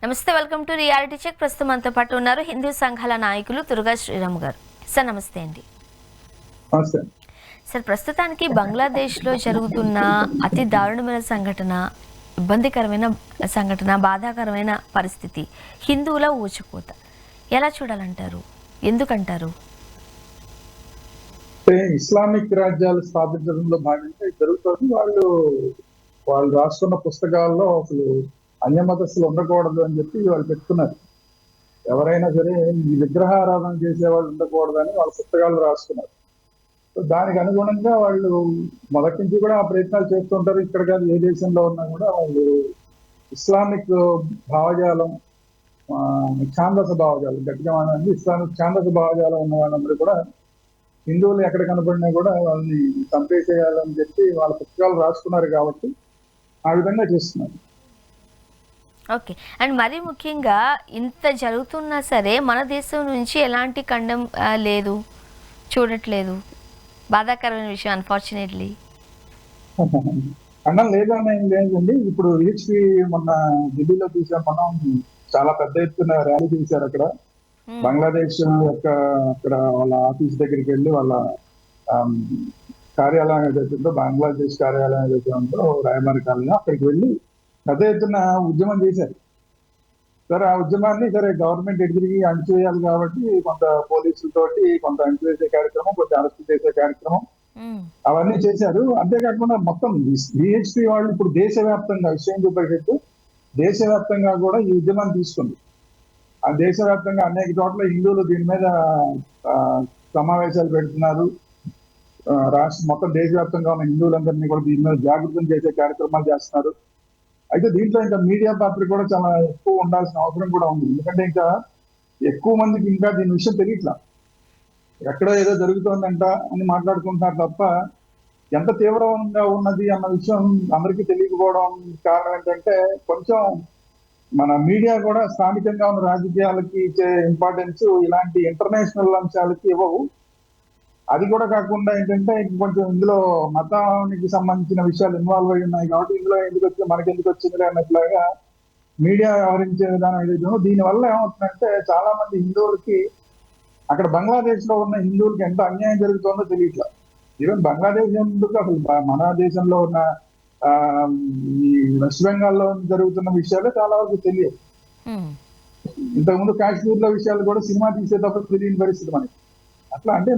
నమస్తే, welcome to reality check. ప్రస్తుతం మనతో పాటు ఉన్నారు హిందూ సంఘాల నాయకులు తురుగా శ్రీరామ్ గారు. సార్ నమస్తే అండి. సార్, ప్రస్తుతానికి బంగ్లాదేశ్లో జరుగుతున్న అతి దారుణమైన సంఘటన, ఇబ్బందికరమైన సంఘటన, బాధాకరమైన పరిస్థితి, హిందువుల ఊచకోత ఎలా చూడాలంటారు, ఎందుకంటారు? ఇస్లామిక్ రాజ్యాలు స్థాపించడంలో భాగంగా జరుగుతుంది. వాళ్ళు రాసుకున్న పుస్తకాల్లో అసలు అన్యమతస్థులు ఉండకూడదు అని చెప్పి వాళ్ళు పెట్టుకున్నారు. ఎవరైనా సరే ఈ విగ్రహారాధన చేసే వాళ్ళు ఉండకూడదని వాళ్ళ పుస్తకాలు రాసుకున్నారు. దానికి అనుగుణంగా వాళ్ళు మొదటి నుంచి కూడా ఆ ప్రయత్నాలు చేస్తుంటారు. ఇక్కడ కాదు, ఏ దేశంలో ఉన్నా కూడా వాళ్ళు ఇస్లామిక్ భావజాలం, ఛాందస భావజాలం గట్టిగా మాట్లాడి ఇస్లామిక్ ఛాందస భావజాలం ఉన్న వాళ్ళందరూ కూడా హిందువులు ఎక్కడ కనపడినా కూడా వాళ్ళని చంపేసేయాలని చెప్పి వాళ్ళ పుస్తకాలు రాసుకున్నారు కాబట్టి ఆ విధంగా చేస్తున్నారు. ఓకే. అండ్ మరీ ముఖ్యంగా ఇంత జరుగుతున్నా సరే మన దేశం నుంచి ఎలాంటి ఖండం లేదు, చూడట్లేదు. బాధాకరమైన విషయం, అన్ఫార్చునేట్లీ. ఖండం లేదని లేదండి. ఇప్పుడు రీచ్కి మొన్న ఢిల్లీలో చూసాం మనం, చాలా పెద్ద ఎత్తున ర్యాలీ చేశారు అక్కడ. బంగ్లాదేశ్ యొక్క అక్కడ వాళ్ళ ఆఫీస్ దగ్గరికి వెళ్ళి వాళ్ళ కార్యాలయం ఏదైతే ఉందో, బంగ్లాదేశ్ కార్యాలయం ఏదైతే ఉందో రాయబారి కార్యాలయం, అక్కడికి వెళ్ళి పెద్ద ఎత్తున ఉద్యమం చేశారు. సరే, ఆ ఉద్యమాన్ని గవర్నమెంట్ ఎడిగిరిగి అణచివేయాలి కాబట్టి కొంత పోలీసులతోటి కొంత అణచివేసే కార్యక్రమం, కొంత అరెస్ట్ చేసే కార్యక్రమం అవన్నీ చేశారు. అంతేకాకుండా మొత్తం విహెచ్పి వాళ్ళు ఇప్పుడు దేశవ్యాప్తంగా, హిందూ పరిషత్ దేశవ్యాప్తంగా కూడా ఈ ఉద్యమాన్ని తీసుకుంది. ఆ దేశవ్యాప్తంగా అనేక చోట్ల హిందువులు దీని మీద సమావేశాలు పెడుతున్నారు. మొత్తం దేశవ్యాప్తంగా ఉన్న హిందువులందరినీ కూడా దీని మీద జాగృతం చేసే కార్యక్రమాలు చేస్తున్నారు. అయితే దీంట్లో ఇంకా మీడియా పాత్ర కూడా చాలా ఎక్కువ ఉండాల్సిన అవసరం కూడా ఉంది. ఎందుకంటే ఇంకా ఎక్కువ మందికి ఇంకా దీని విషయం తెలియట్లా. ఎక్కడో ఏదో జరుగుతోందంట అని మాట్లాడుకుంటున్నారు తప్ప ఎంత తీవ్రంగా ఉన్నది అన్న విషయం అందరికీ తెలియకపోవడం కారణం ఏంటంటే, కొంచెం మన మీడియా కూడా స్థానికంగా ఉన్న రాజకీయాలకి ఇచ్చే ఇంపార్టెన్స్ ఇలాంటి ఇంటర్నేషనల్ అంశాలకి ఇవ్వవు. అది కూడా కాకుండా ఏంటంటే కొంచెం ఇందులో మతానికి సంబంధించిన విషయాలు ఇన్వాల్వ్ అయి ఉన్నాయి కాబట్టి ఇందులో ఎందుకు వచ్చి మనకి ఎందుకు వచ్చింది అన్నట్లాగా మీడియా వ్యవహరించే విధానం ఏదైతే దీనివల్ల ఏమవుతుందంటే, చాలా మంది హిందువులకి అక్కడ బంగ్లాదేశ్ లో ఉన్న హిందువులకి ఎంత అన్యాయం జరుగుతుందో తెలియట్లా. ఈవెన్ బంగ్లాదేశ్ ఎందుకు, అసలు మన దేశంలో ఉన్న ఈ వెస్ట్ బెంగాల్లో జరుగుతున్న విషయాలు చాలా వరకు తెలియదు. ఇంతకుముందు కాశ్మీర్ లో విషయాలు కూడా సినిమా తీసేటప్పుడు తెలియని పరిస్థితి మనకి. అట్లా అంటే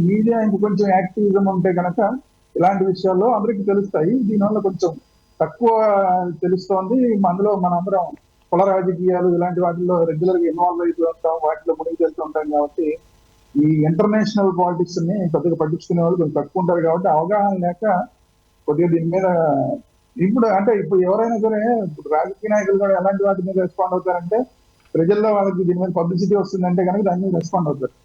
మీడియా ఇంకొంచెం యాక్టివిజం ఉంటే కనుక ఇలాంటి విషయాల్లో అందరికీ తెలుస్తాయి. దీనివల్ల కొంచెం తక్కువ తెలుస్తోంది. అందులో మనందరం కుల రాజకీయాలు ఇలాంటి వాటిల్లో రెగ్యులర్ గా ఇన్వాల్వ్ అవుతూ ఉంటాం, వాటిలో మునిగి వెళ్తూ ఉంటాం కాబట్టి ఈ ఇంటర్నేషనల్ పాలిటిక్స్ ని పెద్దగా పట్టించుకునే వాళ్ళు కొంచెం తక్కువ ఉంటారు. కాబట్టి అవగాహన లేక కొద్దిగా దీని మీద ఇప్పుడు ఎవరైనా సరే, ఇప్పుడు రాజకీయ నాయకులు కూడా ఎలాంటి వాటి మీద రెస్పాండ్ అవుతారంటే, ప్రజల్లో వాళ్ళకి దీని మీద పబ్లిసిటీ వస్తుందంటే కనుక దాని మీద రెస్పాండ్ అవుతారు.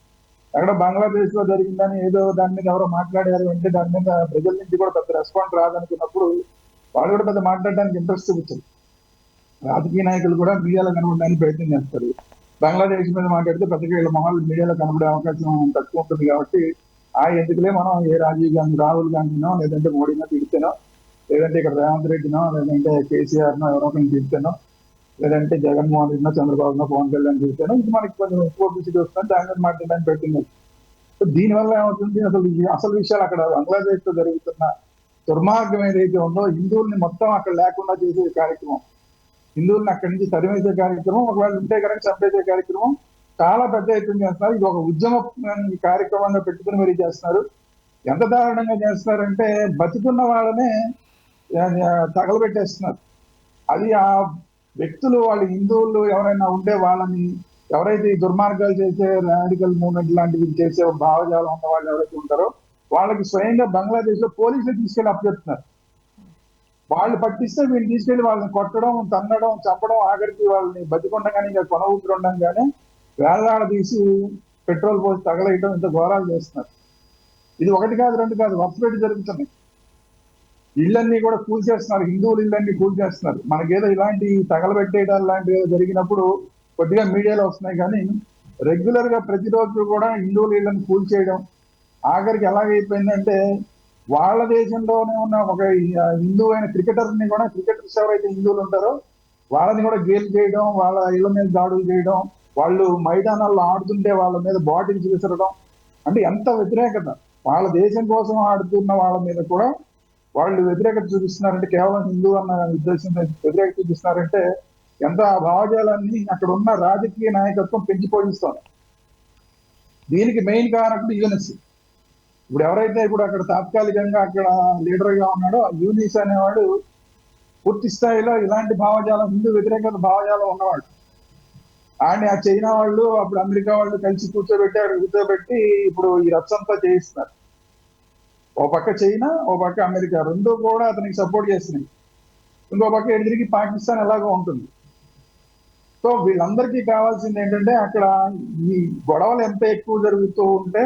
అక్కడ బంగ్లాదేశ్ లో జరిగిందని ఏదో దాని మీద ఎవరో మాట్లాడారు అంటే దాని మీద ప్రజల నుంచి కూడా పెద్ద రెస్పాండ్ రాదనుకున్నప్పుడు వాళ్ళు కూడా పెద్ద మాట్లాడడానికి ఇంట్రెస్ట్ చూపించారు. రాజకీయ నాయకులు కూడా మీడియాలో కనబడడానికి ప్రయత్నం చేస్తారు. బంగ్లాదేశ్ మీద మాట్లాడితే పెద్దగా వీళ్ళ మొహాలు మీడియాలో కనబడే అవకాశం తక్కువ ఉంటుంది కాబట్టి ఎందుకులే మనం ఏ రాహుల్ గాంధీనో లేదంటే మోడీనో తిడితేనో, లేదంటే ఇక్కడ రేవంత్ రెడ్డినో లేదంటే కేసీఆర్నో ఎవరో ఒకరిని తిడితేనో, లేదంటే జగన్మోహన్ రెడ్డినో చంద్రబాబునో పవన్ కళ్యాణ్ తిడితేనో ఇది మనకి కొంచెం పబ్లిసిటీ వస్తుంది, దాని మీద మాట్లాడడానికి పెట్టింది. దీనివల్ల ఏమవుతుంది, అసలు విషయాలు అక్కడ బంగ్లాదేశ్ లో జరుగుతున్న దుర్మార్గం ఏదైతే ఉందో, హిందువుల్ని మొత్తం అక్కడ లేకుండా చేసే కార్యక్రమం, హిందువుల్ని అక్కడి నుంచి తరిమేసే కార్యక్రమం, ఒకవేళ ఉంటే కనుక చంపేసే కార్యక్రమం చాలా పెద్ద ఎత్తున చేస్తున్నారు. ఇది ఒక ఉద్యమ కార్యక్రమంగా పెట్టుకుని మరీ చేస్తున్నారు. ఎంత దారుణంగా చేస్తున్నారంటే బతికున్న వాళ్ళనే తగలబెట్టేస్తున్నారు. అది ఆ వ్యక్తులు, వాళ్ళు హిందువులు ఎవరైనా ఉండే వాళ్ళని, ఎవరైతే ఈ దుర్మార్గాలు చేసే రాడికల్ మూవ్మెంట్ లాంటివి చేసే భావజాలం ఉన్న వాళ్ళు ఎవరైతే ఉంటారో వాళ్ళకి స్వయంగా బంగ్లాదేశ్ లో పోలీసులు తీసుకెళ్లి అప్పచెప్తున్నారు. వాళ్ళు పట్టిస్తే వీళ్ళు తీసుకెళ్లి వాళ్ళని కొట్టడం, తన్నడం, చంపడం, ఆఖరికి వాళ్ళని బతికొండగానే ఇంకా కొన ఊపిరి ఉండగానే వేలాడ తీసి పెట్రోల్ పోసి తగలేయడం, ఇంత ఘోరాలు చేస్తున్నారు. ఇది ఒకటి కాదు, రెండు కాదు, వరుసపెట్టి జరుగుతున్నాయి. ఇళ్ళన్నీ కూడా కూల్చేస్తున్నారు, హిందువులు ఇళ్ళన్నీ కూల్చేస్తున్నారు. మనకేదో ఇలాంటి తగలబెట్టేయడాలు లాంటివి జరిగినప్పుడు కొద్దిగా మీడియాలో వస్తున్నాయి, కానీ రెగ్యులర్ గా ప్రతిరోజు కూడా హిందువుల ఇళ్ళని కూల్చేయడం, ఆఖరికి ఎలాగైపోయిందంటే వాళ్ళ దేశంలోనే ఉన్న ఒక హిందూ అయిన క్రికెటర్ని కూడా, క్రికెటర్స్ ఎవరైతే హిందువులు ఉంటారో వాళ్ళని కూడా గేలు చేయడం, వాళ్ళ ఇళ్ల మీద దాడులు చేయడం, వాళ్ళు మైదానాల్లో ఆడుతుంటే వాళ్ళ మీద బాటిల్స్ విసరడం, అంటే ఎంత వ్యతిరేకత. వాళ్ళ దేశం కోసం ఆడుతున్న వాళ్ళ మీద కూడా వాళ్ళు వ్యతిరేకత చూపిస్తున్నారంటే, కేవలం హిందూ అన్న ఉద్దేశంతో వ్యతిరేకత చూపిస్తున్నారంటే ఎంత ఆ భావజాలాన్ని అక్కడ ఉన్న రాజకీయ నాయకత్వం పెంచి పోషిస్తోంది. దీనికి మెయిన్ కారణకుడు యూనిస్. ఇప్పుడు ఎవరైతే ఇప్పుడు అక్కడ తాత్కాలికంగా అక్కడ లీడర్ గా ఉన్నాడో యూనిస్ అనేవాడు పూర్తి స్థాయిలో ఇలాంటి భావజాలం, హిందూ వ్యతిరేకత భావజాలం ఉన్నవాడు. ఆయన ఆ చైనా వాళ్ళు అప్పుడు అమెరికా వాళ్ళు కలిసి కూర్చోబెట్టి ఇప్పుడు ఈ రచ్చంతా చేయిస్తున్నారు. ఓ పక్క చైనా, ఓ పక్క అమెరికా, రెండు కూడా అతనికి సపోర్ట్ చేస్తున్నాయి. ఇంకో పక్క ఎదురికి పాకిస్తాన్ ఎలాగో ఉంటుంది. సో వీళ్ళందరికీ కావాల్సింది ఏంటంటే అక్కడ ఈ గొడవలు ఎంత ఎక్కువ జరుగుతూ ఉంటే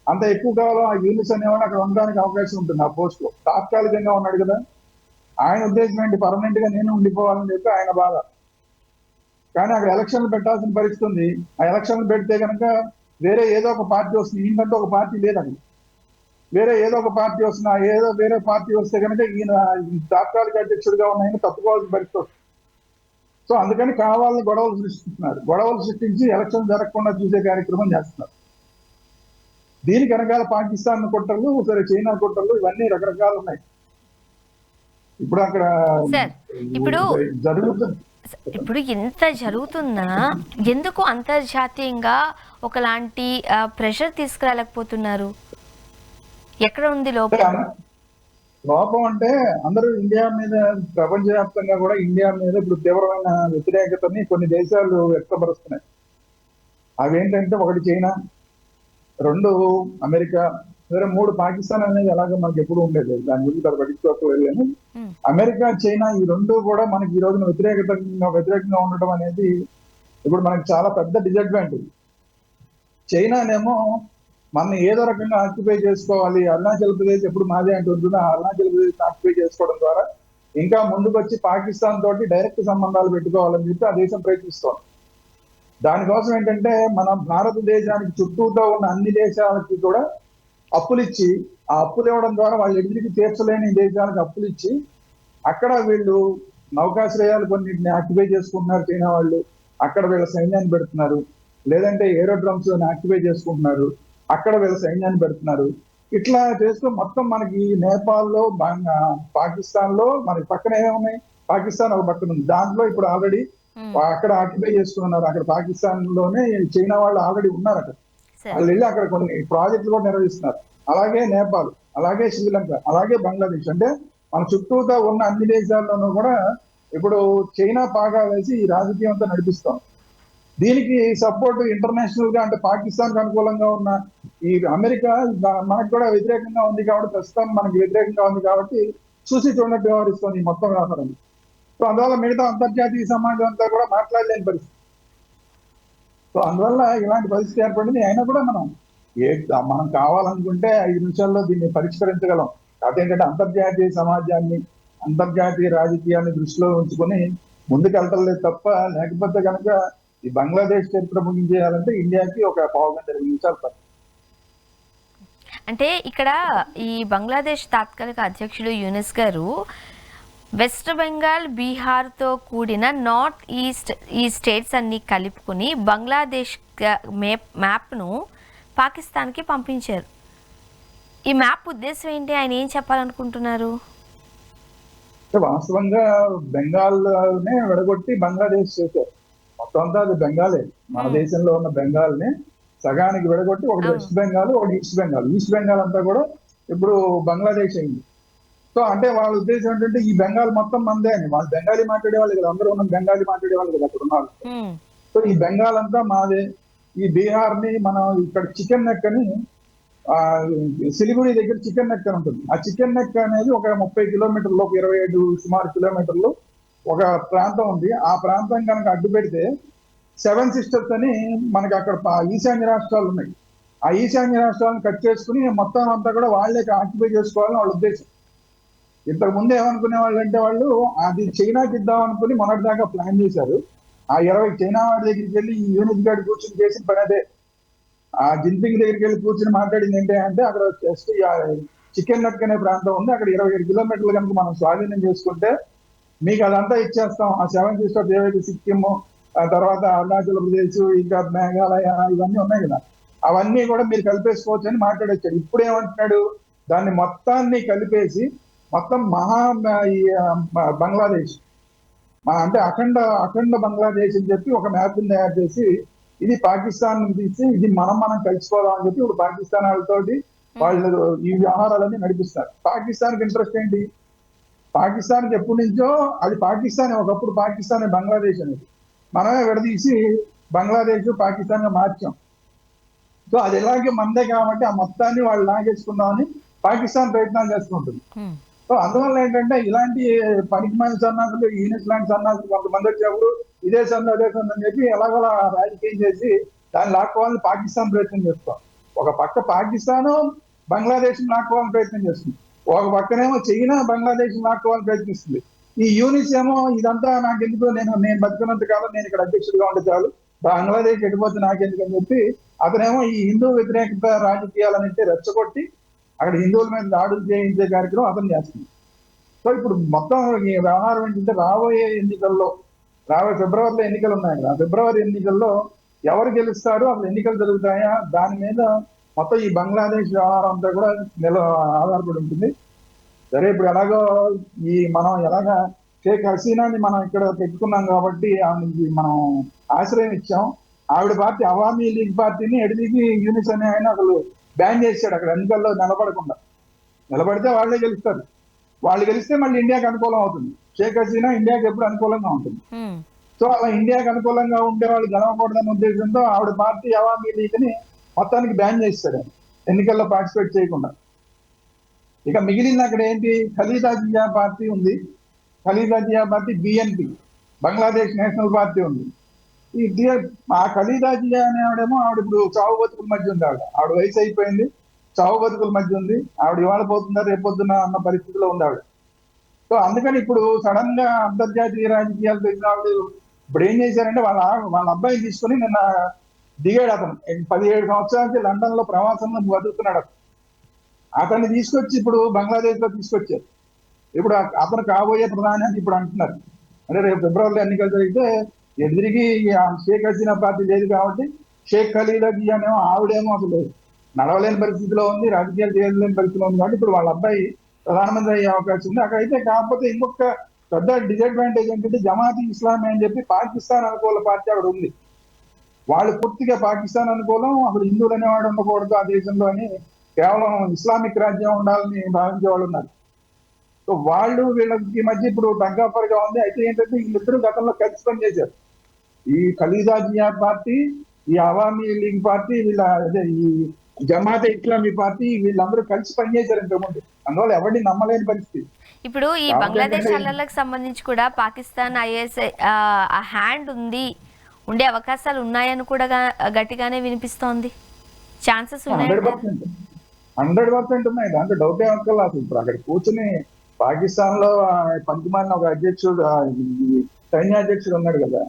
అంత ఎక్కువ కాలం ఆ యూనిస్ అనేవాడు అక్కడ ఉండడానికి అవకాశం ఉంటుంది. ఆ పోస్ట్ లో తాత్కాలికంగా ఉన్నాడు కదా, ఆయన ఉద్దేశం ఏంటి, పర్మనెంట్ గా నేను ఉండిపోవాలని చెప్పి ఆయన బాధ. కానీ అక్కడ ఎలక్షన్లు పెట్టాల్సిన పరిస్థితి ఉంది. ఆ ఎలక్షన్లు పెడితే కనుక వేరే ఏదో ఒక పార్టీ వస్తుంది, ఈయనకంటే ఒక పార్టీ లేదు అక్కడ. వేరే ఏదో ఒక పార్టీ వస్తున్నా, ఏదో వేరే పార్టీ వస్తే కనుక ఈయన తాత్కాలిక అధ్యక్షుడిగా ఉన్న ఆయన తప్పుకోవాల్సిన పరిస్థితి వస్తుంది. సో అందుకని కావాలని గొడవలు సృష్టిస్తున్నారు. గొడవలు సృష్టించి ఎలక్షన్ జరగకుండా చూసే కార్యక్రమం చేస్తున్నారు. దీనికి వెనకాల పాకిస్తాన్ కుట్రలు, సరే చైనా కుట్రలు, ఇవన్నీ రకరకాలు ఉన్నాయి. ఇప్పుడు అక్కడ సార్ ఇప్పుడు జరుగుతుంది. ఇప్పుడు ఎంత జరుగుతున్నా ఎందుకు అంతర్జాతీయంగా ఒకలాంటి ప్రెషర్ తీసుకురాలేకపోతున్నారు? ఎక్కడ ఉంది లోపం? లోపం అంటే అందరూ ఇండియా మీద, ప్రపంచవ్యాప్తంగా కూడా ఇండియా మీద ఇప్పుడు తీవ్రమైన వ్యతిరేకతని కొన్ని దేశాలు వ్యక్తపరుస్తున్నాయి. అవేంటంటే ఒకటి చైనా, రెండు అమెరికా, వేరే మూడు పాకిస్తాన్ అనేది ఎలాగో మనకి ఎప్పుడు ఉండేది, దాని గురించి అది పట్టించుకోలేదు. అమెరికా, చైనా ఈ రెండు కూడా మనకి ఈ రోజున వ్యతిరేకంగా ఉండటం అనేది ఇప్పుడు మనకి చాలా పెద్ద డిసడ్వాంటేజ్. చైనానేమో మన ఏదో రకంగా ఆక్యుపై చేసుకోవాలి, అరుణాచల్ ప్రదేశ్ ఎప్పుడు మాదే అంటుంటుందో ఆ అరుణాచల్ ప్రదేశ్ ఆక్యుపై చేసుకోవడం ద్వారా ఇంకా ముందుకు వచ్చి పాకిస్తాన్ తోటి డైరెక్ట్ సంబంధాలు పెట్టుకోవాలని చెప్పి ఆ దేశం ప్రయత్నిస్తోంది. దానికోసం ఏంటంటే మన భారతదేశానికి చుట్టూతో ఉన్న అన్ని దేశాలకి కూడా అప్పులు ఇచ్చి, ఆ అప్పులు ఇవ్వడం ద్వారా వాళ్ళు ఎదురికి తీర్చలేని దేశాలకు అప్పులు ఇచ్చి అక్కడ వీళ్ళు నౌకాశ్రయాలు కొన్నింటిని ఆక్యుపై చేసుకుంటున్నారు చైనా వాళ్ళు. అక్కడ వీళ్ళ సైన్యాన్ని పెడుతున్నారు, లేదంటే ఏరోడ్రమ్స్ ఆక్యుపై చేసుకుంటున్నారు, అక్కడ వీళ్ళ సైన్యాన్ని పెడుతున్నారు. ఇట్లా చేస్తూ మొత్తం మనకి నేపాల్లో, పాకిస్తాన్ లో మనకి పక్కన ఏమున్నాయి, పాకిస్తాన్ ఒక పక్కన ఉంది, దాంట్లో ఇప్పుడు ఆల్రెడీ అక్కడ ఆక్యుపై చేసుకున్నారు. అక్కడ పాకిస్తాన్ లోనే చైనా వాళ్ళు ఆల్రెడీ ఉన్నారు అక్కడ. వాళ్ళు వెళ్ళి అక్కడ కొన్ని ప్రాజెక్టులు కూడా నిర్వహిస్తున్నారు. అలాగే నేపాల్, అలాగే శ్రీలంక, అలాగే బంగ్లాదేశ్. అంటే మన చుట్టూతో ఉన్న అన్ని దేశాల్లోనూ కూడా ఇప్పుడు చైనా పాగా వేసి ఈ రాజకీయం అంతా నడిపిస్తాం. దీనికి సపోర్ట్ ఇంటర్నేషనల్ గా అంటే పాకిస్తాన్ కు అనుకూలంగా ఉన్న ఈ అమెరికా మనకు కూడా వ్యతిరేకంగా ఉంది కాబట్టి, ప్రస్తుతం మనకి వ్యతిరేకంగా ఉంది కాబట్టి చూసి చూడనట్టు వ్యవహరిస్తుంది ఈ మొత్తం వ్యవహారం. సో అందువల్ల మిగతా అంతర్జాతీయ సమాజం అంతా కూడా మాట్లాడలేని పరిస్థితి. సో అందువల్ల ఇలాంటి పరిస్థితి ఏర్పడింది. అయినా కూడా మనం కావాలనుకుంటే 5 నిమిషాల్లో దీన్ని పరిష్కరించగలం. అదేంటంటే అంతర్జాతీయ సమాజాన్ని, అంతర్జాతీయ రాజకీయాన్ని దృష్టిలో ఉంచుకొని ముందుకు వెళ్తలేదు తప్ప, లేకపోతే కనుక ఈ బంగ్లాదేశ్ చరిత్ర ముగించేయాలంటే ఇండియాకి ఒక 20 నిమిషాలు పడుతుంది. అంటే ఇక్కడ ఈ బంగ్లాదేశ్ తాత్కాలిక అధ్యక్షుడు యూనిస్ గారు వెస్ట్ బెంగాల్, బీహార్తో కూడిన నార్త్ ఈస్ట్ ఈ స్టేట్స్ అన్ని కలుపుకుని బంగ్లాదేశ్ మ్యాప్ను పాకిస్తాన్కి పంపించారు. ఈ మ్యాప్ ఉద్దేశం ఏంటి? ఆయన ఏం చెప్పాలనుకుంటున్నారు? వాస్తవంగా బెంగాల్నే విడగొట్టి బంగ్లాదేశ్ చేశారు. మొత్తం అంతా అది బెంగాలే. మన దేశంలో ఉన్న బెంగాల్ని సగానికి విడగొట్టి ఒకటి వెస్ట్ బెంగాల్, ఒకటి ఈస్ట్ బెంగాల్. ఈస్ట్ బెంగాల్ అంతా కూడా ఇప్పుడు బంగ్లాదేశ్ అయింది. సో అంటే వాళ్ళ ఉద్దేశం ఏంటంటే ఈ బెంగాల్ మొత్తం మందే అని. వాళ్ళు బెంగాలీ మాట్లాడే వాళ్ళు కదా, అందరూ ఉన్న బెంగాలీ మాట్లాడే వాళ్ళు కదా అక్కడ ఉన్నారు. సో ఈ బెంగాల్ అంతా మాదే. ఈ బీహార్ ని మనం ఇక్కడ చికెన్ నెక్ అని, సిలిగుడి దగ్గర చికెన్ నెక్ అని ఉంటుంది. ఆ చికెన్ నెక్ అనేది ఒక 30 కిలోమీటర్లు, 27 సుమారు కిలోమీటర్లు ఒక ప్రాంతం ఉంది. ఆ ప్రాంతం కనుక అడ్డు పెడితే 7 సిస్టర్స్ అని మనకి అక్కడ ఈశాన్య రాష్ట్రాలు ఉన్నాయి. ఆ ఈశాన్య రాష్ట్రాలను కట్ చేసుకుని మొత్తం అంతా కూడా వాళ్ళే ఆక్యుపై చేసుకోవాలని వాళ్ళ ఉద్దేశం. ఇంతకు ముందు ఏమనుకునే వాళ్ళు అంటే వాళ్ళు అది చైనాకి ఇద్దాం అనుకుని మొన్నటిదాకా ప్లాన్ చేశారు. ఆ 20 చైనా వాడి దగ్గరికి వెళ్ళి ఈ యూనిట్ గార్డ్ కూర్చొని చేసిన పని అదే. ఆ జిన్పింగ్ దగ్గరికి వెళ్ళి కూర్చొని మాట్లాడింది ఏంటి అంటే అక్కడ జస్ట్ చికెన్ నెక్ అనే ప్రాంతం ఉంది, అక్కడ 27 కిలోమీటర్లు కనుక మనం స్వాధీనం చేసుకుంటే మీకు అదంతా ఇచ్చేస్తాం. ఆ 7 సిస్టర్స్ ఏవైతే సిక్కిం, ఆ తర్వాత అరుణాచల్ ప్రదేశ్, ఇంకా మేఘాలయ ఇవన్నీ ఉన్నాయి కదా, అవన్నీ కూడా మీరు కలిపేసుకోవచ్చు అని మాట్లాడొచ్చాడు. ఇప్పుడు ఏమంటున్నాడు, దాన్ని మొత్తాన్ని కలిపేసి మొత్తం ఈ బంగ్లాదేశ్ అంటే అఖండ అఖండ బంగ్లాదేశ్ అని చెప్పి ఒక మ్యాప్ తయారు చేసి, ఇది పాకిస్తాన్ తీసి ఇది మనం కలిసిపోదాం అని చెప్పి ఇప్పుడు పాకిస్తాన్ వాళ్ళతోటి వాళ్ళు ఈ వ్యవహారాలన్నీ నడిపిస్తారు. పాకిస్తాన్కి ఇంట్రెస్ట్ ఏంటి? పాకిస్తాన్కి ఎప్పటి నుంచో అది పాకిస్తాన్, ఒకప్పుడు పాకిస్తాన్ బంగ్లాదేశ్ అనేది మనమే విడదీసి బంగ్లాదేశ్ పాకిస్తాన్ గా మార్చాం. సో అది ఎలాగే మందే కాబట్టి ఆ మొత్తాన్ని వాళ్ళు లాగేసుకుందామని పాకిస్తాన్ ప్రయత్నాలు చేసుకుంటుంది. సో అందువల్ల ఏంటంటే ఇలాంటి పనికిమాలిన సన్నాసులు, యూనిట్ లాంటి సన్నాసులు కొంతమంది వచ్చినప్పుడు ఇదే సందు అదే సందు అని చెప్పి ఎలాగోలా రాజకీయం చేసి దాన్ని లాక్కోవాలని పాకిస్తాన్ ప్రయత్నం చేస్తాం. ఒక పక్క పాకిస్తాన్ బంగ్లాదేశ్ లాక్కోవాలని ప్రయత్నం చేస్తుంది, ఒక పక్కనేమో చైనా బంగ్లాదేశ్ లాక్కోవాలని ప్రయత్నిస్తుంది. ఈ యూనిస్ ఏమో ఇదంతా నాకెందుకు, నేను బతికినంత కాలం నేను ఇక్కడ అధ్యక్షుడిగా ఉంటే చాలు, బంగ్లాదేశ్ ఎడిపోతే నాకెందుకు అని చెప్పి అతనేమో ఈ హిందూ వ్యతిరేకత రాజకీయాలన్నింటి రెచ్చగొట్టి అక్కడ హిందువుల మీద దాడులు చేయించే కార్యక్రమం అతను చేస్తుంది. సో ఇప్పుడు మొత్తం ఈ వ్యవహారం ఏంటంటే రాబోయే ఫిబ్రవరిలో ఎన్నికలు ఉన్నాయి కదా, ఫిబ్రవరి ఎన్నికల్లో ఎవరు గెలుస్తారు, అసలు ఎన్నికలు జరుగుతాయా, దాని మీద మొత్తం ఈ బంగ్లాదేశ్ వ్యవహారం అంతా కూడా ఆధారపడి ఉంటుంది. సరే ఇప్పుడు ఎలాగో మనం ఎలాగా షేక్ హసీనాని మనం ఇక్కడ పెట్టుకున్నాం కాబట్టి ఆమెకి మనం ఆశ్రయం ఇచ్చాం. ఆవిడ పార్టీ అవామీ లీగ్ పార్టీని ఎడిదికి యూనిస్ అనే ఆయన అసలు బ్యాన్ చేశాడు అక్కడ ఎన్నికల్లో నిలబడకుండా. నిలబడితే వాళ్ళే గెలుస్తారు, వాళ్ళు గెలిస్తే మళ్ళీ ఇండియాకి అనుకూలం అవుతుంది. షేక్ హసీనా ఇండియాకి ఎప్పుడు అనుకూలంగా ఉంటుంది. సో అలా ఇండియాకి అనుకూలంగా ఉండే వాళ్ళు గెలవకూడదన్న ఉద్దేశంతో ఆవిడ పార్టీ అవామీ లీగ్ ని మొత్తానికి బ్యాన్ చేస్తాడు, ఎన్నికల్లో పార్టిసిపేట్ చేయకుండా. ఇక మిగిలింది అక్కడ ఏంటి, ఖలీదా జియా పార్టీ ఉంది. Khaleda Zia party BNP, Bangladesh national party ఉంది. ఆ ఖలీదా జియా అనే ఆవిడేమో ఆవిడ ఇప్పుడు చావు బతుకుల మధ్య ఉంది. ఆవిడ వయసు అయిపోయింది, చావు బతుకుల మధ్య ఉంది. ఆవిడ ఇవాళ పోతుందా రేపొద్దున అన్న పరిస్థితిలో ఉంది ఆవిడ. సో అందుకని ఇప్పుడు సడన్ గా అంతర్జాతీయ రాజకీయాలు తెలిసిన ఆవిడ ఇప్పుడు ఏం చేశారంటే వాళ్ళ అబ్బాయిని తీసుకుని నిన్న దిగాడు. అతను 17 సంవత్సరాల నుంచి లండన్ లో ప్రవాసంలో బతుకుతున్నాడు. అతన్ని తీసుకొచ్చి ఇప్పుడు బంగ్లాదేశ్ లో తీసుకొచ్చారు. ఇప్పుడు అతను కాబోయే ప్రధాని అని ఇప్పుడు అంటున్నారు. అంటే రేపు ఫిబ్రవరిలో ఎన్నికలు జరిగితే ఎదురికి షేక్ హసీనా పార్టీ లేదు కాబట్టి షేక్ ఖలీదా జియా అనేమో ఆవిడేమో అసలు నడవలేని పరిస్థితిలో ఉంది, రాజకీయాలు చేయలేని పరిస్థితిలో ఉంది కాబట్టి ఇప్పుడు వాళ్ళ అబ్బాయి ప్రధానమంత్రి అయ్యే అవకాశం ఉంది అక్కడైతే. కాకపోతే ఇంకొక పెద్ద డిసడ్వాంటేజ్ ఏంటంటే జమాత్ ఇస్లామీ అని చెప్పి పాకిస్తాన్ అనుకూల పార్టీ అక్కడ ఉంది. వాళ్ళు పూర్తిగా పాకిస్తాన్ అనుకూలం, అసలు హిందువులు అనేవాడు ఉండకూడదు ఆ దేశంలో అని, కేవలం ఇస్లామిక్ రాజ్యం ఉండాలని భావించే వాళ్ళు ఉన్నారు. సో వాళ్ళు వీళ్ళకి మధ్య ఇప్పుడు తగ్గాపరిగా ఉంది. అయితే ఏంటంటే వీళ్ళిద్దరూ గతంలో కలిసి పనిచేశారు. ఈ ఖలీదా జియా పార్టీ, ఈ అవామీ లీగ్ పార్టీ, ఈ జమాత్ ఇస్లామీ పార్టీ, వీళ్ళందరూ కలిసి పనిచేశారు ఇంతకుముందు. అందువల్ల ఎవరిని నమ్మలేని పరిస్థితి. ఇప్పుడు ఈ బంగ్లాదేశ్ అల్లర్లకు సంబంధించి కూడా పాకిస్తాన్ ISI హ్యాండ్ ఉండే అవకాశాలు ఉన్నాయని కూడా గట్టిగానే వినిపిస్తోంది. ఛాన్సెస్ ఉన్నాయి, 100% ఉన్నాయి, దాంట్లో డౌట్ ఏమక్కర్లేదు. అసలు ఇప్పుడు అక్కడ కూర్చుని పాకిస్తాన్ లో పంతమాలిన ఒక అధ్యక్షుడు, సైన్యాధ్యక్షుడు ఉన్నాడు కదా,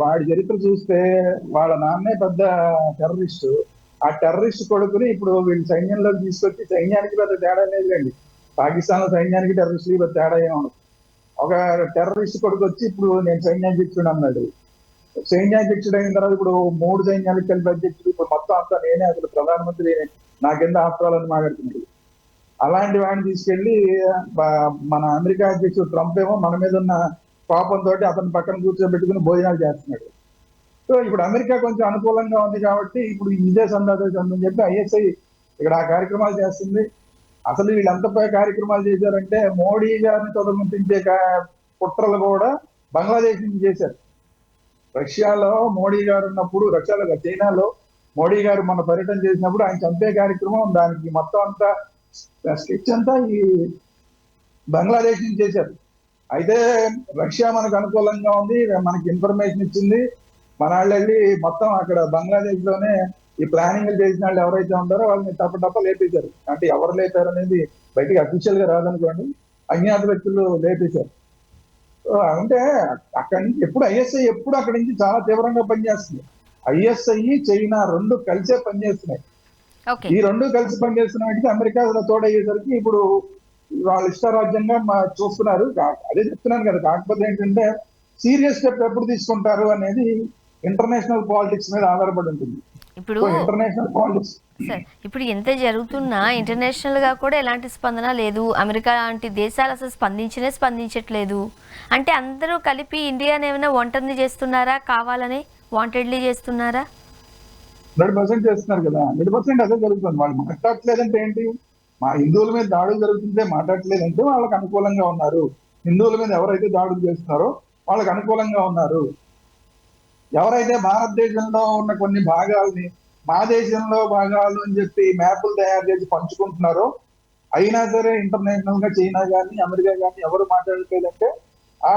వాడి చరిత్ర చూస్తే వాళ్ళ నాన్నే పెద్ద టెర్రరిస్టు. ఆ టెర్రరిస్ట్ కొడుకుని ఇప్పుడు వీళ్ళు సైన్యంలోకి తీసుకొచ్చి, సైన్యానికి పెద్ద తేడా లేదు అండి, పాకిస్తాన్ లో సైన్యానికి టెర్రరిస్టులకి పెద్ద తేడా ఏమన్నా. ఒక టెర్రరిస్ట్ కొడుకు వచ్చి ఇప్పుడు నేను సైన్యాధ్యక్షుడు అన్నాడు. సైన్యాధ్యక్షుడు అయిన తర్వాత ఇప్పుడు 3 సైన్యాలకు కలిపి అధ్యక్షుడు, ఇప్పుడు మొత్తం అంతా నేనే అసలు ప్రధానమంత్రి, నా కింద ఆఫ్రాలని మాట్లాడుతున్నాడు. అలాంటి వాడిని తీసుకెళ్లి మన అమెరికా అధ్యక్షుడు ట్రంప్ ఏమో మన మీద ఉన్న కోపంతో అతని పక్కన కూర్చోబెట్టుకుని భోజనాలు చేస్తున్నాడు. సో ఇప్పుడు అమెరికా కొంచెం అనుకూలంగా ఉంది కాబట్టి ఇప్పుడు ఇదే సందేశం అని చెప్పి ISI ఇక్కడ ఆ కార్యక్రమాలు చేస్తుంది. అసలు వీళ్ళు ఎంత కార్యక్రమాలు చేశారంటే మోడీ గారిని తొలగించే కుట్రలు కూడా బంగ్లాదేశ్ నుంచి చేశారు. రష్యాలో మోడీ గారు ఉన్నప్పుడు, చైనాలో మోడీ గారు మన పర్యటన చేసినప్పుడు ఆయన చంపే కార్యక్రమం, దానికి మొత్తం అంతా స్కెచ్ అంతా ఈ బంగ్లాదేశ్ నుంచి చేశారు. అయితే రష్యా మనకు అనుకూలంగా ఉంది, మనకి ఇన్ఫర్మేషన్ ఇచ్చింది. మన వాళ్ళు వెళ్ళి మొత్తం అక్కడ బంగ్లాదేశ్ లోనే ఈ ప్లానింగ్ చేసిన వాళ్ళు ఎవరైతే ఉంటారో వాళ్ళని తప్ప లేపేశారు. అంటే ఎవరు లేపారు అనేది బయటికి అఫీషియల్ గా రాదనుకోండి, అజ్ఞాత వ్యక్తులు లేపేశారు. అంటే అక్కడి నుంచి ఎప్పుడు ISI ఎప్పుడు అక్కడి నుంచి చాలా తీవ్రంగా పనిచేస్తుంది. ISI చైనా 2 కలిసే పనిచేస్తున్నాయి. ఈ 2 కలిసి పనిచేస్తున్న వాటికి అమెరికా తోడయ్యేసరికి ఇప్పుడు వాళ్ళ ఇష్టారాజ్యంగా చూస్తున్నారు. అదే చెప్తున్నాను కదా, కాకపోతే ఏంటంటే సీరియస్ స్టెప్ ఎప్పుడు తీసుకుంటారు అనేది ఇంటర్నేషనల్ పాలిటిక్స్ మీద ఆధారపడి ఉంటుంది. ఇప్పుడు సో ఇంటర్నేషనల్ పాలిటిక్స్ సార్ ఇప్పుడు ఎంత జరుగుతున్నా ఇంటర్నేషనల్గా కూడా ఎలాంటి స్పందన లేదు. అమెరికా లాంటి దేశాలు అసలు స్పందించట్లేదు. అంటే అందరూ కలిపి ఇండియాని ఏమైనా ఒంటరిని చేస్తున్నారా, కావాలని వాంటెడ్లీ చేస్తున్నారా? 100% చేస్తున్నారు కదా, 100% అదే జరుగుతుంది. వాళ్ళు మాట్లాడట్లేదంటే ఏంటి, మా హిందువుల మీద దాడులు జరుగుతుంటే మాట్లాడట్లేదంటే వాళ్ళకి అనుకూలంగా ఉన్నారు. హిందువుల మీద ఎవరైతే దాడులు చేస్తున్నారో వాళ్ళకి అనుకూలంగా ఉన్నారు. ఎవరైతే భారతదేశంలో ఉన్న కొన్ని భాగాల్ని మా దేశంలో భాగాలు అని చెప్పి మ్యాపులు తయారు చేసి పంచుకుంటున్నారో, అయినా సరే ఇంటర్నేషనల్ గా చైనా కానీ అమెరికా కానీ ఎవరు మాట్లాడట్లేదంటే ఆ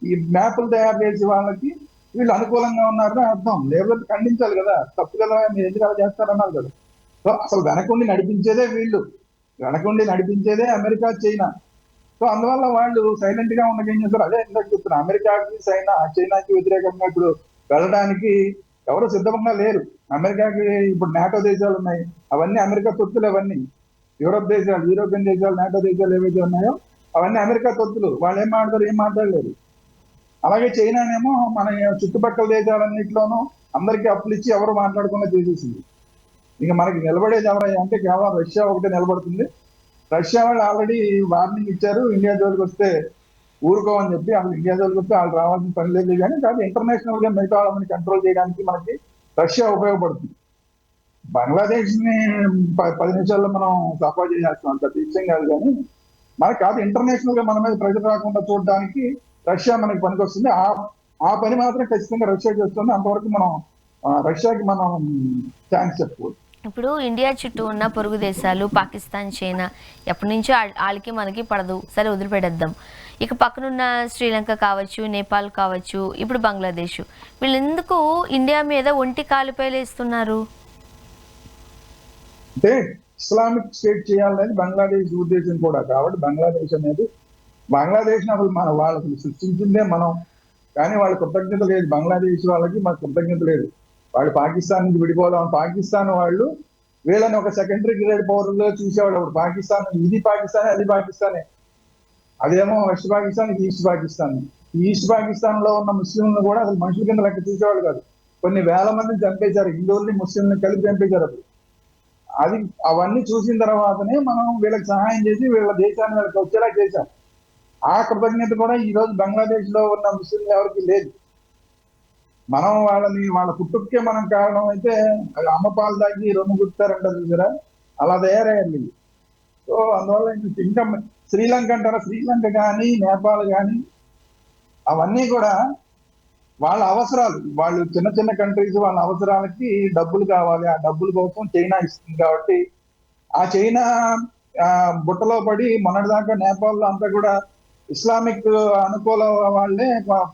ఈ మ్యాపులు తయారు చేసి వాళ్ళకి వీళ్ళు అనుకూలంగా ఉన్నారని అర్థం. లేకపోతే ఖండించాలి కదా, తప్పు కదా, మీరు ఎందుకు అలా చేస్తారన్నారు కదా. సో అసలు వెనకుండి నడిపించేదే వీళ్ళు, వెనకుండి నడిపించేదే అమెరికా చైనా. సో అందువల్ల వాళ్ళు సైలెంట్ గా ఉండగా ఏం చేస్తారు, అదే ఇందాక చెప్తున్నా, అమెరికాకి చైనాకి వ్యతిరేకంగా ఇప్పుడు వెళ్ళడానికి ఎవరు సిద్ధంగా లేరు. అమెరికాకి ఇప్పుడు నాటో దేశాలు ఉన్నాయి, అవన్నీ అమెరికా తొత్తులు. అవన్నీ యూరోపియన్ దేశాలు, నాటో దేశాలు ఏవైతే ఉన్నాయో అవన్నీ అమెరికా తొత్తులు. వాళ్ళు ఏం మాట్లాడలేరు. అలాగే చైనానేమో మన చుట్టుపక్కల దేశాలన్నింటిలోనూ అందరికీ అప్పులు ఇచ్చి ఎవరు మాట్లాడకుండా చేసేసింది. ఇక మనకి నిలబడేది ఎవరయ్యా అంటే కేవలం రష్యా ఒకటే నిలబడుతుంది. రష్యా వాళ్ళు ఆల్రెడీ వార్నింగ్ ఇచ్చారు, ఇండియా జోలికి వస్తే ఊరుకోమని చెప్పి. అసలు ఇండియా జోలికి వస్తే వాళ్ళు రావాల్సిన పని లేదు. కానీ కాదు, ఇంటర్నేషనల్ గా మిగతా వాళ్ళని కంట్రోల్ చేయడానికి మనకి రష్యా ఉపయోగపడుతుంది. బంగ్లాదేశ్ ని 10 నిమిషాల్లో మనం సఫా చేసేస్తాం, అంత విషయం కాదు. కానీ మనకి కాదు, ఇంటర్నేషనల్ గా మన మీద ప్రెజర్ రాకుండా చూడడానికి రష్యా మనకి పనికొస్తుంది. ఆ పని మాత్రం ఖచ్చితంగా రష్యా చేస్తుంది. అంతవరకు మనం రష్యాకి మనం థ్యాంక్స్ చెప్పుకోవచ్చు. ఇప్పుడు ఇండియా చుట్టూ ఉన్న పొరుగు దేశాలు పాకిస్తాన్, చైనా ఎప్పటి నుంచో వాళ్ళకి మనకి పడదు, సరే వదిలిపెట్టేద్దాం. ఇక పక్కనున్న శ్రీలంక కావచ్చు, నేపాల్ కావచ్చు, ఇప్పుడు బంగ్లాదేశ్, వీళ్ళు ఎందుకు ఇండియా మీద ఒంటి కాలుపై లేస్తున్నారు? అంటే ఇస్లామిక్ స్టేట్ చేయాలనేది బంగ్లాదేశ్ ఉద్దేశం కూడా. కాబట్టి బంగ్లాదేశ్ అసలు వాళ్ళకి సృష్టించిందే మనం. కానీ వాళ్ళ కృతజ్ఞత లేదు, బంగ్లాదేశ్ వాళ్ళకి మాకు కృతజ్ఞత లేదు. వాళ్ళు పాకిస్తాన్ నుంచి విడిపోదాం, పాకిస్తాన్ వాళ్ళు వీళ్ళని ఒక సెకండరీ గ్రేడ్ పౌరుల్లో చూసేవాళ్ళు. పాకిస్తాన్ ఇది పాకిస్తానే, అది పాకిస్తానే. అదేమో వెస్ట్ పాకిస్తాన్, ఇది ఈస్ట్ పాకిస్తాన్. ఈ ఈస్ట్ పాకిస్తాన్ లో ఉన్న ముస్లింలను కూడా అసలు మనుషుల కింద లెక్క చూసేవాళ్ళు కాదు. కొన్ని వేల మందిని చంపేశారు, హిందువుల్ని ముస్లింని కలిపి చంపేశారు. అది అవన్నీ చూసిన తర్వాతనే మనం వీళ్ళకి సహాయం చేసి వీళ్ళ దేశాన్ని వీళ్ళకి వచ్చేలా చేశాం. ఆ కృతజ్ఞత కూడా ఈ రోజు బంగ్లాదేశ్ లో ఉన్న ముస్లింలు ఎవరికి లేదు. మనం వాళ్ళ పుట్టుకే మనం కారణం అయితే అమ్మ పాలు దాగి రొమ్ము గుర్తారంటారు చూసారా, అలా తయారయ్యారు. సో అందువల్ల ఇంకా శ్రీలంక అంటారా, శ్రీలంక కానీ నేపాల్ కానీ అవన్నీ కూడా వాళ్ళ అవసరాలు, వాళ్ళు చిన్న చిన్న కంట్రీస్, వాళ్ళ అవసరాలకి డబ్బులు కావాలి. ఆ డబ్బుల కోసం చైనా ఇస్తుంది. కాబట్టి ఆ చైనా బుట్టలో పడి మొన్నటిదాకా నేపాల్లో అంతా కూడా ఇస్లామిక్ అనుకూల వాళ్ళే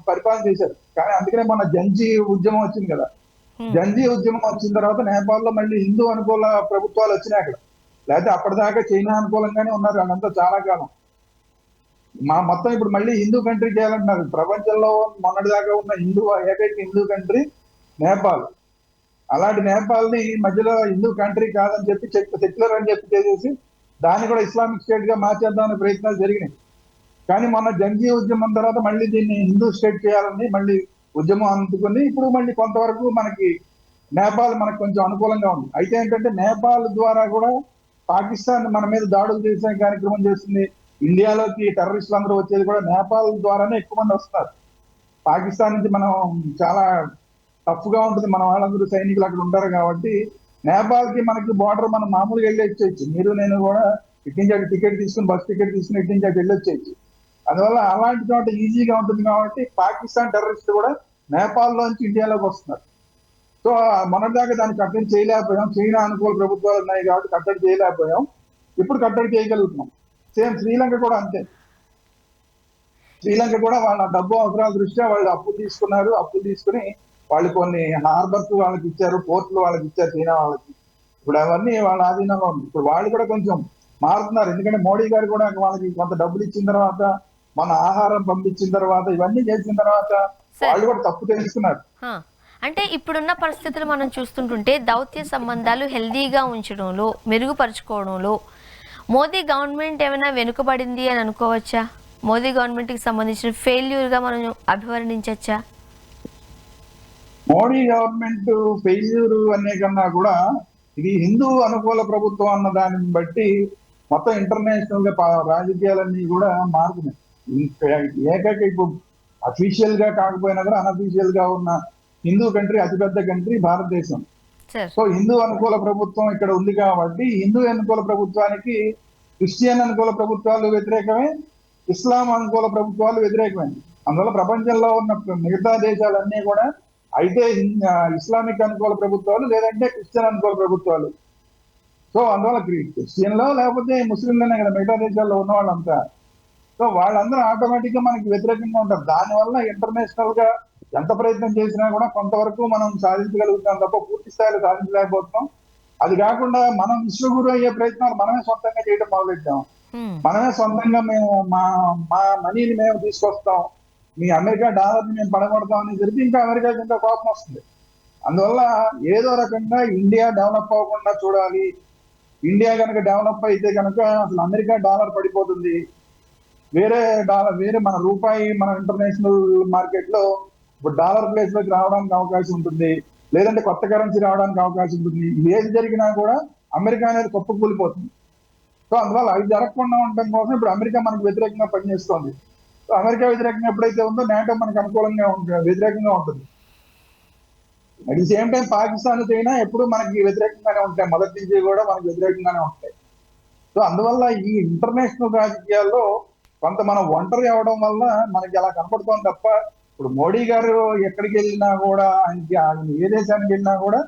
పరిపాలన చేశారు. కానీ అందుకనే మొన్న జంజీ ఉద్యమం వచ్చింది కదా, జంజీ ఉద్యమం వచ్చిన తర్వాత నేపాల్లో మళ్ళీ హిందూ అనుకూల ప్రభుత్వాలు వచ్చినాయి అక్కడ. లేకపోతే అప్పటిదాకా చైనా అనుకూలంగానే ఉన్నారు వాళ్ళంతా చాలా కాలం. మొత్తం ఇప్పుడు మళ్ళీ హిందూ కంట్రీ చేయాలంటున్నారు. ప్రపంచంలో మొన్నటిదాకా ఉన్న ఏకైక హిందూ కంట్రీ నేపాల్. అలాంటి నేపాల్ ని మధ్యలో హిందూ కంట్రీ కాదని చెప్పి సెక్యులర్ అని చెప్పి చేసేసి దాన్ని కూడా ఇస్లామిక్ స్టేట్ గా మార్చేద్దామనే ప్రయత్నాలు జరిగినాయి. కానీ మొన్న జంజీ ఉద్యమం తర్వాత మళ్ళీ దీన్ని హిందూ స్టేట్ చేయాలని మళ్ళీ ఉద్యమం అందుకుని ఇప్పుడు మళ్ళీ కొంతవరకు మనకి నేపాల్ మనకు కొంచెం అనుకూలంగా ఉంది. అయితే ఏంటంటే నేపాల్ ద్వారా కూడా పాకిస్తాన్ మన మీద దాడులు చేసే కార్యక్రమం చేస్తుంది. ఇండియాలోకి టెర్రరిస్టులు అందరూ వచ్చేది కూడా నేపాల్ ద్వారానే ఎక్కువ మంది వస్తున్నారు. పాకిస్తాన్ నుంచి మనం చాలా టఫ్ గా ఉంటుంది, మన వాళ్ళందరూ సైనికులు అక్కడ ఉంటారు. కాబట్టి నేపాల్ కి మనకి బార్డర్ మనం మామూలుగా వెళ్ళి వచ్చేయచ్చు. మీరు నేను కూడా ఇటు నుంచి అటు టికెట్ తీసుకుని, బస్ టికెట్ తీసుకుని ఇటు నుంచి అటు వెళ్ళి వచ్చేయచ్చు. అందువల్ల అలాంటి చోట ఈజీగా ఉంటుంది. కాబట్టి పాకిస్తాన్ టెర్రరిస్టులు కూడా నేపాల్ లోంచి ఇండియాలోకి వస్తున్నారు. సో మొన్నటిదాకా దాన్ని కట్టడి చేయలేకపోయాం, చైనా అనుకూల ప్రభుత్వాలు ఉన్నాయి కాబట్టి కట్టడి చేయలేకపోయాం. ఇప్పుడు కట్టడి చేయగలుగుతున్నాం. సేమ్ శ్రీలంక కూడా అంతే. శ్రీలంక కూడా వాళ్ళ డబ్బు అవసరాల దృష్ట్యా వాళ్ళు అప్పులు తీసుకుని వాళ్ళు కొన్ని హార్బర్స్ వాళ్ళకి ఇచ్చారు, పోర్టులు వాళ్ళకి ఇచ్చారు చైనా వాళ్ళకి. ఇప్పుడు అవన్నీ వాళ్ళ ఆధీనంలో ఉంది. ఇప్పుడు వాళ్ళు కూడా కొంచెం మారుతున్నారు. ఎందుకంటే మోడీ గారు కూడా వాళ్ళకి కొంత డబ్బులు ఇచ్చిన తర్వాత, మన ఆహారం పంపించిన తర్వాత, ఇవన్నీ చేసిన తర్వాత వాళ్ళు కూడా తప్పు తెలుసుకున్నారు. అంటే ఇప్పుడున్న పరిస్థితులు మనం చూస్తుంటుంటే దౌత్య సంబంధాలు హెల్దీగా ఉంచడంలో, మెరుగుపరచుకోవడంలో మోదీ గవర్నమెంట్ ఏమైనా వెనుకబడింది అని అనుకోవచ్చా? మోదీ గవర్నమెంట్కి సంబంధించిన ఫెయిల్యూర్గా మనం అభివర్ణించవచ్చా? మోడీ గవర్నమెంట్ ఫెయిల్యూర్ అనే కన్నా కూడా ఇది హిందూ అనుకూల ప్రభుత్వం అన్న దాన్ని బట్టి మొత్తం ఇంటర్నేషనల్ గా రాజకీయాలన్నీ కూడా మారుతున్నాయి. ఏకైక ఇప్పుడు అఫీషియల్ గా కాకపోయినా కూడా అన్అఫీషియల్ గా ఉన్న హిందూ కంట్రీ, అతిపెద్ద కంట్రీ భారతదేశం. సో హిందూ అనుకూల ప్రభుత్వం ఇక్కడ ఉంది కాబట్టి హిందూ అనుకూల ప్రభుత్వానికి క్రిస్టియన్ అనుకూల ప్రభుత్వాలు వ్యతిరేకమే, ఇస్లాం అనుకూల ప్రభుత్వాలు వ్యతిరేకమే. అందువల్ల ప్రపంచంలో ఉన్న మిగతా దేశాలన్నీ కూడా అయితే ఇస్లామిక్ అనుకూల ప్రభుత్వాలు లేదంటే క్రిస్టియన్ అనుకూల ప్రభుత్వాలు. సో అందువల్ల క్రిస్టియన్లో లేకపోతే ముస్లింలోనే కదా మిగతా దేశాల్లో ఉన్న వాళ్ళంతా. సో వాళ్ళందరూ ఆటోమేటిక్ గా మనకి వ్యతిరేకంగా ఉంటారు. దానివల్ల ఇంటర్నేషనల్ గా ఎంత ప్రయత్నం చేసినా కూడా కొంతవరకు మనం సాధించగలుగుతాం తప్ప పూర్తి స్థాయిలో సాధించలేకపోతున్నాం. అది కాకుండా మనం విశ్వగురు అయ్యే ప్రయత్నాలు మనమే సొంతంగా చేయడం మొదలెట్టాం. మనమే సొంతంగా మేము మా మనీని మేము తీసుకొస్తాం, మీ అమెరికా డాలర్ని మేము పడగొడతాం అని జరిపి ఇంకా అమెరికాకి ఇంకా కోపం వస్తుంది. అందువల్ల ఏదో రకంగా ఇండియా డెవలప్ అవ్వకుండా చూడాలి. ఇండియా కనుక డెవలప్ అయితే కనుక అసలు అమెరికా డాలర్ పడిపోతుంది, వేరే మన రూపాయి మన ఇంటర్నేషనల్ మార్కెట్ లో ఇప్పుడు డాలర్ ప్లేస్ లోకి రావడానికి అవకాశం ఉంటుంది, లేదంటే కొత్త కరెన్సీ రావడానికి అవకాశం ఉంటుంది. ఏది జరిగినా కూడా అమెరికా అనేది కుప్పకూలిపోతుంది. సో అందువల్ల అది జరగకుండా ఉండడం కోసం ఇప్పుడు అమెరికా మనకు వ్యతిరేకంగా పనిచేస్తోంది. సో అమెరికా వ్యతిరేకంగా ఎప్పుడైతే ఉందో నాటో మనకు అనుకూలంగా వ్యతిరేకంగా ఉంటుంది. At the same time Pakistan China ఎప్పుడు మనకి వ్యతిరేకంగానే ఉంటాయి, మొదటి నుంచి కూడా మనకి వ్యతిరేకంగానే ఉంటాయి. సో అందువల్ల ఈ ఇంటర్నేషనల్ రాజకీయాల్లో కొంత మనం ఒంటరి అవడం వల్ల మనకి అలా కనపడుతోంది తప్ప ఇప్పుడు మోడీ గారు ఎక్కడికి వెళ్ళినా కూడా ఆయన ఏ దేశానికి వెళ్ళినా కూడా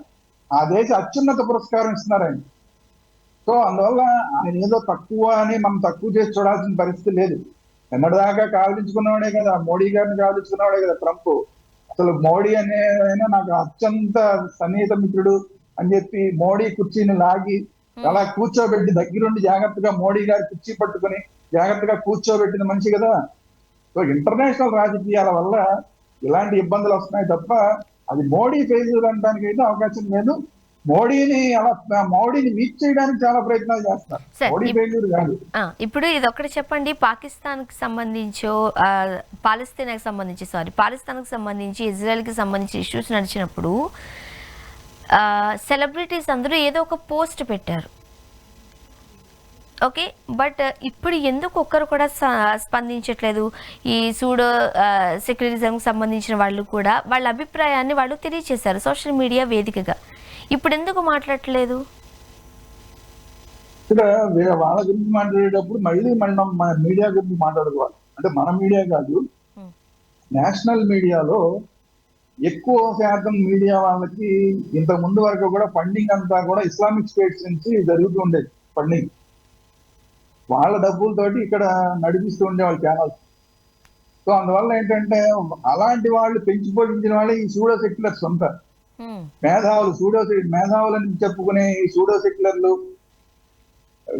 ఆ దేశ అత్యున్నత పురస్కారం ఇస్తున్నారు ఆయన. సో అందువల్ల ఆయన ఏదో తక్కువ అని మనం తక్కువ చేసి చూడాల్సిన పరిస్థితి లేదు. ఎన్నటిదాకా కావలించుకున్నవాడే కదా మోడీ గారిని, కావలించుకున్నవాడే కదా ట్రంప్. అసలు మోడీ అనే ఆయన నాకు అత్యంత సన్నిహిత మిత్రుడు అని చెప్పి మోడీ కుర్చీని లాగి అలా కూర్చోబెట్టి దగ్గరుండి జాగ్రత్తగా మోడీ గారి కుర్చీ పట్టుకుని జాగ్రత్తగా కూర్చోబెట్టిన మనిషి కదా. సో ఇంటర్నేషనల్ రాజకీయాల వల్ల ఇలాంటి ఇబ్బందులు వస్తున్నాయి తప్ప అది మోడీ ఫెయిల్యూర్ అనడానికి అయితే అవకాశం లేదు. మోడీని వీక్ చేయడానికి చాలా ప్రయత్నాలు చేస్తారు, మోడీ ఫెయిల్యూర్ కాదు. ఇప్పుడు ఇది ఒకటి చెప్పండి, పాకిస్తాన్కి సంబంధించి పాలస్తీనాకి సంబంధించి ఇజ్రాయెల్కి సంబంధించి ఇష్యూస్ నడిచినప్పుడు సెలబ్రిటీస్ అందరూ ఏదో ఒక పోస్ట్ పెట్టారు, ఓకే. బట్ ఇప్పుడు ఎందుకు ఒక్కరు కూడా స్పందించట్లేదు? ఈ సూడో సెక్యులరిజంకి సంబంధించిన వాళ్ళు కూడా వాళ్ళ అభిప్రాయాన్ని వాళ్ళు తెలియచేశారు సోషల్ మీడియా వేదికగా. ఇప్పుడు ఎందుకు మాట్లాడట్లేదు? ఇక్కడ వాళ్ళ గురించి మాట్లాడేటప్పుడు మళ్ళీ మనం మన మీడియా గురించి మాట్లాడుకోవాలి. అంటే మన మీడియా కాదు, నేషనల్ మీడియాలో ఎక్కువ శాతం మీడియా వాళ్ళకి ఇంత ముందు వరకు కూడా ఫండింగ్ అంతా కూడా ఇస్లామిక్ స్టేట్స్ నుంచి జరుగుతుండేది. ఫండింగ్ వాళ్ళ డబ్బులతోటి ఇక్కడ నడిపిస్తూ ఉండేవాళ్ళు ఛానల్స్. సో అందువల్ల ఏంటంటే అలాంటి వాళ్ళు పెంచిపోయించిన వాళ్ళే ఈ సూడో సెక్యులర్స్ ఉంటారు, మేధావులు, మేధావులని చెప్పుకునే ఈ సూడో సెక్యులర్లు.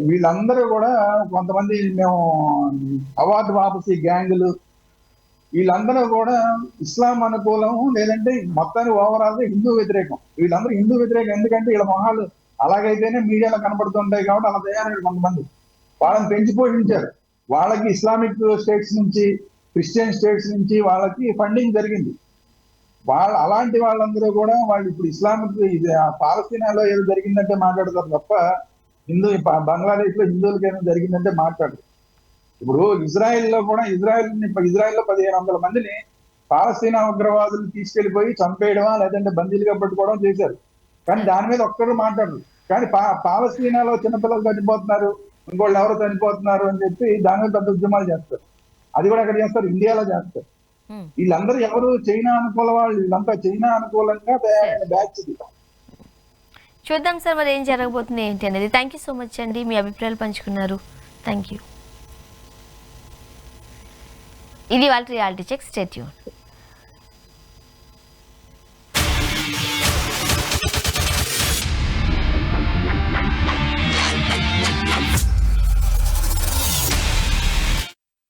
వీళ్ళందరూ కూడా కొంతమంది మేము అవార్డు వాపసి గ్యాంగులు, వీళ్ళందరూ కూడా ఇస్లాం అనుకూలం లేదంటే మొత్తానికి ఓవరాల్ గా హిందూ వ్యతిరేకం. వీళ్ళందరూ హిందూ వ్యతిరేకం ఎందుకంటే వీళ్ళ మొహాలు అలాగైతేనే మీడియాలో కనపడుతుంటాయి కాబట్టి అలా తయారయ్యారు కొంతమంది. వాళ్ళని పెంచి పోషించారు. వాళ్ళకి ఇస్లామిక్ స్టేట్స్ నుంచి, క్రిస్టియన్ స్టేట్స్ నుంచి వాళ్ళకి ఫండింగ్ జరిగింది. అలాంటి వాళ్ళందరూ కూడా వాళ్ళు ఇప్పుడు ఇస్లామిక్ పాలస్తీనాలో ఏదో జరిగిందంటే మాట్లాడతారు తప్ప బంగ్లాదేశ్ లో హిందువులకి ఏదో జరిగిందంటే మాట్లాడరు. ఇప్పుడు ఇజ్రాయెల్లో 1500 మందిని పాలస్తీనా ఉగ్రవాదులు తీసుకెళ్లిపోయి చంపేయడమా లేదంటే బందీలుగా పట్టుకోవడం చేశారు. కానీ దాని మీద ఒక్కరు మాట్లాడరు. కానీ పాలస్తీనాలో చిన్నపిల్లలు చనిపోతున్నారు, ఇంకోళ్ళు ఎవరో చనిపోతున్నారు అని చెప్పి దాని మీద పెద్ద ఉద్యమాలు చేస్తారు. అది కూడా ఎక్కడ చేస్తారు? ఇండియాలో చేస్తారు. వీళ్ళందరూ ఎవరు? చైనా అనుకూల వాళ్ళు. వీళ్ళంతా చైనా అనుకూలంగా తయారైన బ్యాచ్. చూద్దాం సార్ మరి ఏం జరగబోతుంది ఏంటి అనేది. థ్యాంక్ యూ సో మచ్ అండి, మీ అభిప్రాయాలు పంచుకున్నారు. Thank you. ఇది వాళ్ళ రియాలిటీ చెక్. Stay tune.